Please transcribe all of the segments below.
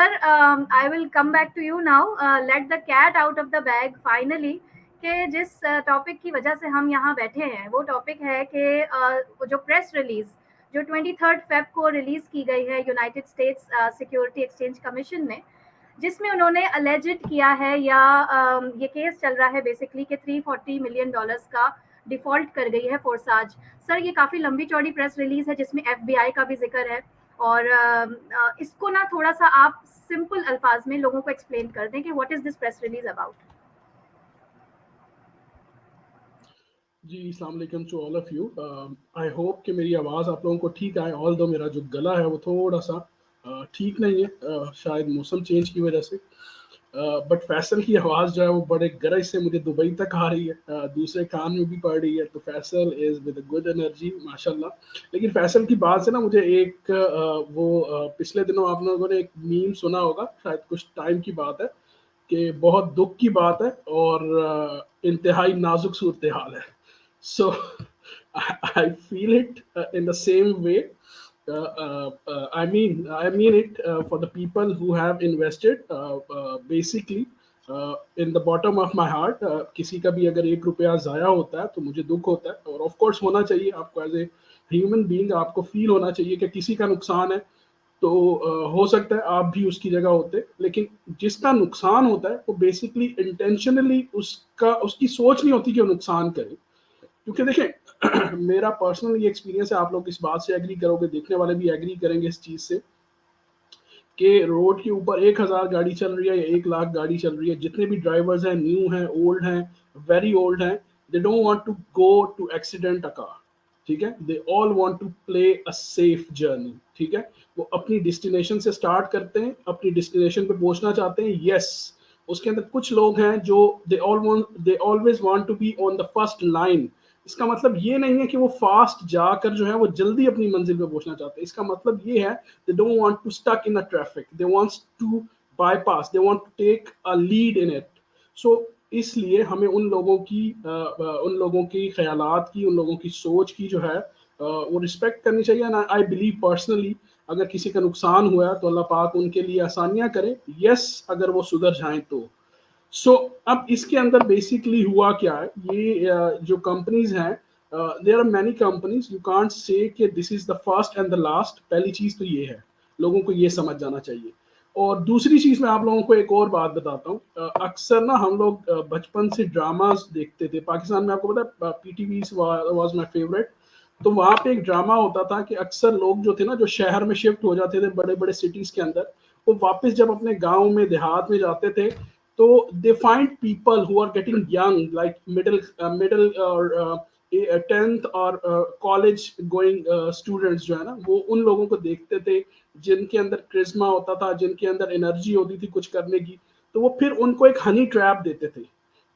Sir, I will come back to you now. Let the cat out of the bag finally. कि जिस topic की वजह से हम यहाँ बैठे हैं वो टॉपिक है कि वो जो प्रेस रिलीज जो 23 फेब को रिलीज की गई है United states security exchange commission ने, जिसमें उन्होंने अलेजिड किया है या ये केस चल रहा है बेसिकली कि $340 मिलियन का डिफॉल्ट कर गई है फोर्साज. सर, ये काफ़ी लंबी चौड़ी प्रेस रिलीज है जिसमें एफबीआई का भी जिक्र है. और इसको ना थोड़ा सा आप सिंपल अल्फाज में लोगों को एक्सप्लेन कर दें कि what is this press release about. जी अस्सलाम वालेकुम to all of you. I hope कि मेरी आवाज़ आप लोगों को ठीक आए. ऑल दो मेरा जो गला है वो थोड़ा सा ठीक नहीं है, शायद मौसम चेंज की वजह से. बट फैसल की आवाज़ जो है वो बड़े गरज से मुझे दुबई तक आ रही है, दूसरे कान में भी पड़ रही है. तो Faisal is with good energy माशाल्लाह. लेकिन फैसल की बात से ना मुझे एक पिछले दिनों आप लोगों ने एक मीम सुना होगा, शायद कुछ टाइम की बात है, कि बहुत दुख की बात है और इंतहाई नाजुक सूरत हाल है. So I feel it in the same way. I mean it for the people who have invested. Basically, in the bottom of my heart, किसी का भी अगर 1 रुपया ज़ाया होता है तो मुझे दुख होता है. और ऑफ कोर्स होना चाहिए, आपको एज ए ह्यूमन बीइंग आपको फील होना चाहिए कि किसी का नुकसान है तो हो सकता है आप भी उसकी जगह होते. लेकिन जिसका नुकसान होता है वो बेसिकली इंटेंशनली उसकी सोच नहीं होती कि वो नुकसान करे. क्योंकि देखें मेरा पर्सनल ये एक्सपीरियंस है, आप लोग इस बात से एग्री करोगे, देखने वाले भी एग्री करेंगे इस चीज़ से, कि रोड के ऊपर 1,000 गाड़ी चल रही है या 1 लाख गाड़ी चल रही है, जितने भी ड्राइवर्स हैं, न्यू हैं, ओल्ड हैं, वेरी ओल्ड हैं, they don't want to go to accident a car. ठीक है, they all want to play a safe journey. ठीक है, वो अपनी डेस्टिनेशन से स्टार्ट करते हैं, अपनी डेस्टिनेशन पे पहुंचना चाहते हैं. यस, उसके अंदर कुछ लोग हैं जो they always want to be on the first line. इसका मतलब ये नहीं है कि वो फास्ट जाकर जो है वो जल्दी अपनी मंजिल पे पहुंचना चाहते हैं. इसका मतलब ये है they don't want to stuck in the traffic, they want to bypass, they want to take a lead in it. So इसलिए हमें उन लोगों की ख्यालात की, उन लोगों की सोच की जो है वो रिस्पेक्ट करनी चाहिए. ना आई बिलीव पर्सनली अगर किसी का नुकसान हुआ है तो अल्लाह पाक उनके लिए आसानियां करे. यस, अगर वो सुधर जाएं तो. सो अब इसके अंदर बेसिकली हुआ क्या है, ये जो कंपनीज हैं, there are many companies, you can't say कि this is the first and the last. पहली चीज तो ये है, लोगों को ये समझ जाना चाहिए. और दूसरी चीज मैं आप लोगों को एक और बात बताता हूँ. अक्सर ना हम लोग बचपन से ड्रामास देखते थे पाकिस्तान में. आपको पता है पीटीवी वाज माय फेवरेट. तो वहाँ पे एक ड्रामा होता था कि अक्सर लोग जो थे ना, जो शहर में शिफ्ट हो जाते थे बड़े बड़े सिटीज के अंदर, वो वापस जब अपने गाँव में देहात में जाते थे तो they find people who are getting young, like middle or 10th और कॉलेज गोइंग स्टूडेंट्स जो है ना, वो उन लोगों को देखते थे जिनके अंदर क्रिस्मा होता था, जिनके अंदर एनर्जी होती थी कुछ करने की. तो वो फिर उनको एक हनी ट्रैप देते थे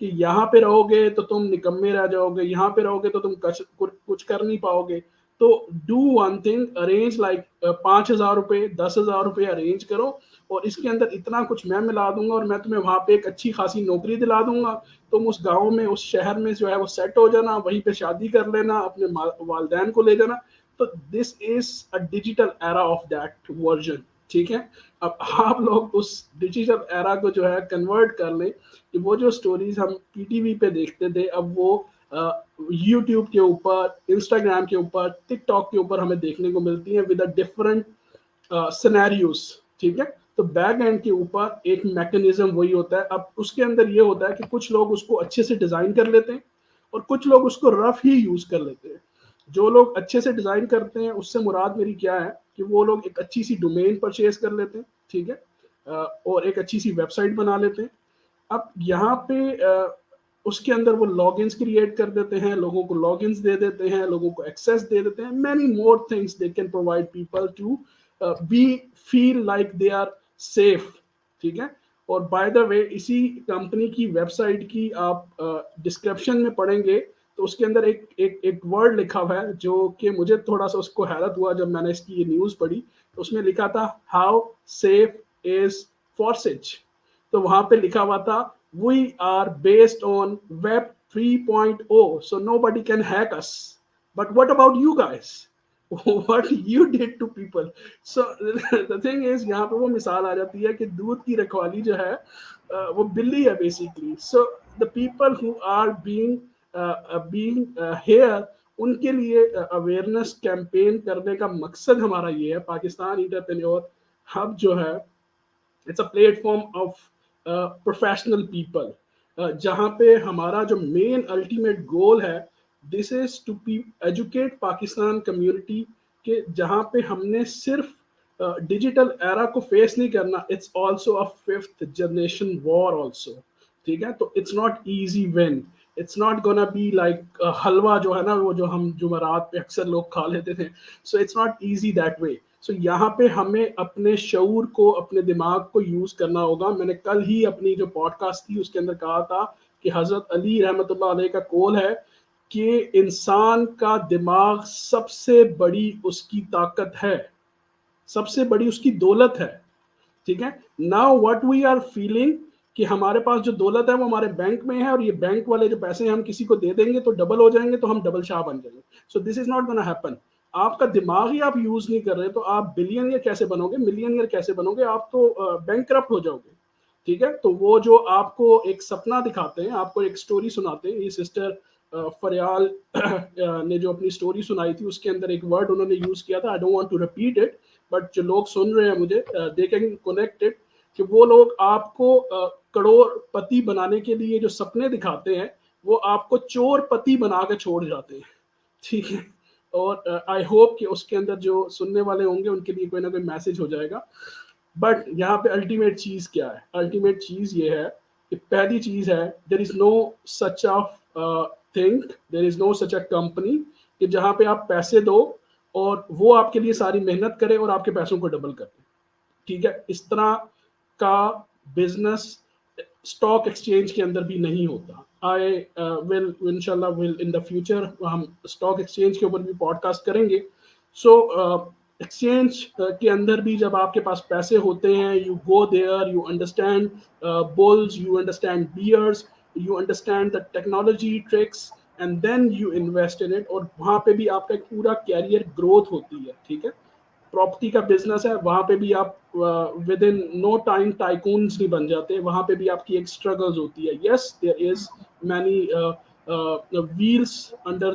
कि यहाँ पे रहोगे तो तुम निकम्मे रह जाओगे, यहाँ पे रहोगे तो तुम कुछ कर नहीं पाओगे. तो do one thing, arrange like 5,000 रुपये 10,000 रुपये अरेंज करो और इसके अंदर इतना कुछ मैं मिला दूंगा और मैं तुम्हें वहां पे एक अच्छी खासी नौकरी दिला दूंगा. तुम उस गांव में, उस शहर में जो है वो सेट हो जाना, वहीं पे शादी कर लेना, अपने वालदैन को ले जाना. तो this is a digital era of that version. ठीक है, अब आप लोग उस डिजिटल एरा को जो है कन्वर्ट कर लें कि वो जो स्टोरीज हम पीटीवी पे देखते थे अब वो यूट्यूब के ऊपर, इंस्टाग्राम के ऊपर, टिकटॉक के ऊपर हमें देखने को मिलती है विद अ डिफरेंट सिनेरियोस. ठीक है, तो बैक एंड के ऊपर एक मैकेनिज्म वही होता है. अब उसके अंदर ये होता है कि कुछ लोग उसको अच्छे से डिजाइन कर लेते हैं और कुछ लोग उसको रफ ही यूज कर लेते हैं. जो लोग अच्छे से डिजाइन करते हैं उससे मुराद मेरी क्या है कि वो लोग एक अच्छी सी डोमेन परचेज कर लेते हैं. ठीक है, और एक अच्छी सी वेबसाइट बना लेते हैं. अब यहाँ पे उसके अंदर वो लॉगिन्स क्रिएट कर देते हैं, लोगों को लॉगिन्स दे देते हैं, लोगों को एक्सेस दे देते हैं. Many more things they can provide people to be feel like they are safe. ठीक है, और बाय द वे इसी कंपनी की वेबसाइट की आप डिस्क्रिप्शन में पढ़ेंगे तो उसके अंदर एक वर्ड लिखा हुआ है जो कि मुझे थोड़ा सा उसको हैरत हुआ जब मैंने इसकी ये न्यूज़ पढ़ी. तो उसमें लिखा था हाउ सेफ इज फॉर्सेज. तो वहां पे लिखा हुआ था we are based on web 3.0 so nobody can hack us. But what about you guys? what you did to people. So the thing is, यहाँ पे वो मिसाल आ जाती है कि दूध की रखवाली जो है वो बिल्ली है basically. So the people who are being here, उनके लिए अवेयरनेस कैंपेन करने का मकसद हमारा ये है. पाकिस्तान एंटरप्रेन्योर हब जो है, it's a platform of professional people, जहाँ पे हमारा जो मेन अल्टीमेट गोल है, this is to educate Pakistan community के, जहाँ पे हमने सिर्फ डिजिटल एरा को फेस नहीं करना, it's also a fifth generation war also. ठीक है, तो it's not easy win. It's not gonna be like halwa जो है ना, वो जो हम जुमरात पे अक्सर लोग खा लेते थे. So it's not easy that way. So यहाँ पे हमें अपने शऊर को, अपने दिमाग को यूज करना होगा. मैंने कल ही अपनी जो पॉडकास्ट थी उसके अंदर कहा था कि हजरत अली रहमतुल्लाह अलैह का कौल है कि इंसान का दिमाग सबसे बड़ी उसकी ताकत है, सबसे बड़ी उसकी दौलत है. ठीक है, now what we are feeling कि हमारे पास जो दौलत है वो हमारे बैंक में है, और ये बैंक वाले जो पैसे हम किसी को दे देंगे तो डबल हो जाएंगे, तो हम डबल शाह बन जाएंगे. So this is not gonna happen. आपका दिमाग ही आप यूज नहीं कर रहे तो आप बिलियनियर कैसे बनोगे, मिलियनियर कैसे बनोगे? आप तो बैंकक्रप्ट हो जाओगे. ठीक है, तो वो जो आपको एक सपना दिखाते हैं, आपको एक स्टोरी सुनाते हैं, ये सिस्टर फरियाल ने जो अपनी स्टोरी सुनाई थी, उसके अंदर एक वर्ड उन्होंने यूज किया था. I don't want to repeat it, but जो लोग सुन रहे हैं मुझे, दे कैन कनेक्टेड, कि वो लोग आपको करोड़पति बनाने के लिए जो सपने दिखाते हैं, वो आपको चोरपति बना के छोड़ जाते हैं. ठीक है, और आई होप कि उसके अंदर जो सुनने वाले होंगे उनके लिए कोई ना कोई मैसेज हो जाएगा. बट यहाँ पे अल्टीमेट चीज क्या है? अल्टीमेट चीज ये है कि पहली चीज है, there is no such of thing, there is no such a company कि जहाँ पे आप पैसे दो और वो आपके लिए सारी मेहनत करे और आपके पैसों को डबल करे. ठीक है, इस तरह का बिजनेस स्टॉक एक्सचेंज के अंदर भी नहीं होता. आई विल इंशाल्लाह विल इन द फ्यूचर हम स्टॉक एक्सचेंज के ऊपर भी पॉडकास्ट करेंगे. सो एक्सचेंज के अंदर भी जब आपके पास पैसे होते हैं, you go there, you understand bulls, you understand bears, you understand the technology tricks, and then you invest in it, और वहाँ पे भी आपका एक पूरा कैरियर ग्रोथ होती है. ठीक है, प्रॉपर्टी का बिजनेस है, वहां पे भी आप within no time tycoons नहीं बन जाते, वहां पे भी आपकी एक स्ट्रगल्स होती है. Yes, there is many wheels under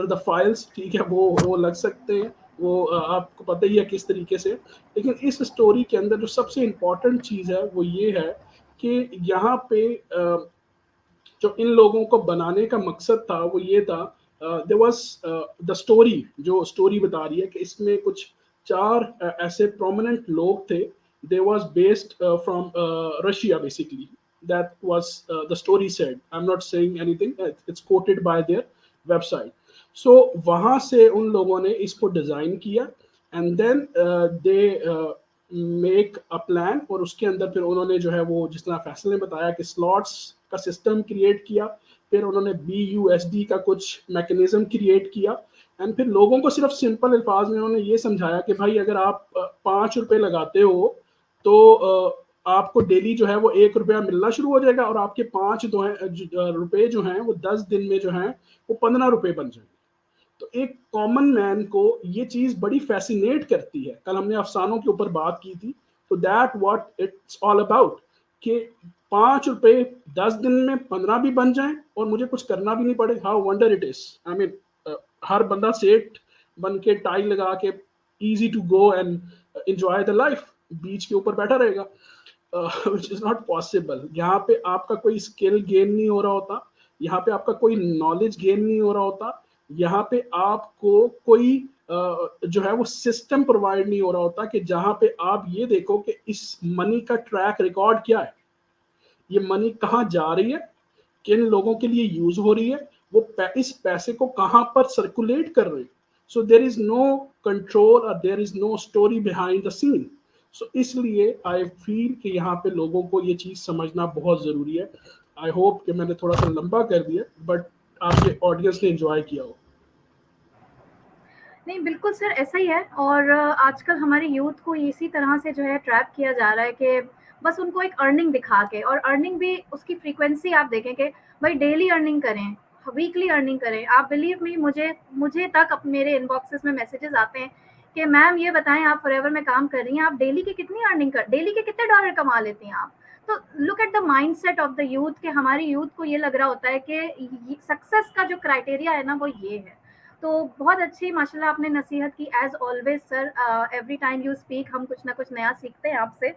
the files. ठीक है, वो लग सकते हैं, वो आपको पता ही है किस तरीके से. लेकिन इस स्टोरी के अंदर जो सबसे इम्पोर्टेंट चीज है वो ये है कि यहाँ पे जो इन लोगों को बनाने का मकसद था वो ये था, देयर वाज द स्टोरी, जो स्टोरी बता रही है कि इसमें कुछ चार ऐसे प्रोमिनेंट लोग थे. They was based from Russia basically. That was the story said. I am not saying anything, it's quoted by their website. So वहां से उन लोगों ने इसको डिजाइन किया, and then they make a plan, और उसके अंदर फिर उन्होंने जो है वो जिस तरह फैसल ने बताया कि स्लॉट्स का सिस्टम क्रिएट किया, फिर उन्होंने BUSD का कुछ मैकेनिज्म क्रिएट किया, एंड फिर लोगों को सिर्फ सिंपल अल्फाज में उन्होंने ये समझाया कि भाई अगर आप 5 रुपए लगाते हो तो आपको डेली जो है वो 1 रुपया मिलना शुरू हो जाएगा, और आपके 5 रुपए जो हैं वो 10 दिन में जो हैं वो 15 रुपए बन जाएंगे. तो एक कॉमन मैन को ये चीज बड़ी फैसिनेट करती है. कल हमने अफसानों के ऊपर बात की थी, तो that what it's all about, कि 5 रुपए 10 दिन में 15 भी बन जाएं और मुझे कुछ करना भी नहीं पड़े. How wonder it is. I mean हर बंदा सेठ बन के टाई लगा के easy to go and enjoy the life, beach के ऊपर बैठा रहेगा, विच इज नॉट पॉसिबल. यहाँ पे आपका कोई स्किल गेन नहीं हो रहा होता, यहाँ पे आपका कोई नॉलेज गेन नहीं हो रहा होता, यहाँ पे आपको कोई जो है वो सिस्टम प्रोवाइड नहीं हो रहा होता कि जहाँ पे आप ये देखो कि इस मनी का ट्रैक रिकॉर्ड क्या है, ये मनी कहाँ जा रही है, किन लोगों के लिए यूज हो रही है, वो इस पैसे को कहाँ पर सर्कुलेट कर रहे हैं. So there is no control और there is no story behind the scene. So इसलिए आई फील कि यहाँ पे लोगों को ये चीज समझना बहुत जरूरी है. आई होप कि मैंने थोड़ा सा लंबा कर दिया, बट आपके ऑडियंस ने एंजॉय किया हो. नहीं, बिल्कुल सर, ऐसा ही है। और आजकल हमारे यूथ को इसी तरह से जो है ट्रैप किया जा रहा है कि बस उनको एक अर्निंग दिखा के, और अर्निंग भी उसकी फ्रीक्वेंसी आप देखें कि भाई डेली अर्निंग करें, वीकली अर्निंग करें। आप बिलीव मी, मुझे तक मेरे इनबॉक्सेस में मैसेजेस आते हैं कि मैम ये बताएं, आप फॉरएवर में काम कर रही हैं, आप डेली की कितनी अर्निंग कर, डेली के कितने डॉलर कमा लेती हैं आप। तो look at the mindset of the youth, कि हमारी यूथ को ये लग रहा होता है कि सक्सेस का जो क्राइटेरिया है ना वो ये है। तो बहुत अच्छी माशाल्लाह आपने नसीहत की, as always sir. Every time you speak हम कुछ ना कुछ नया सीखते हैं आपसे।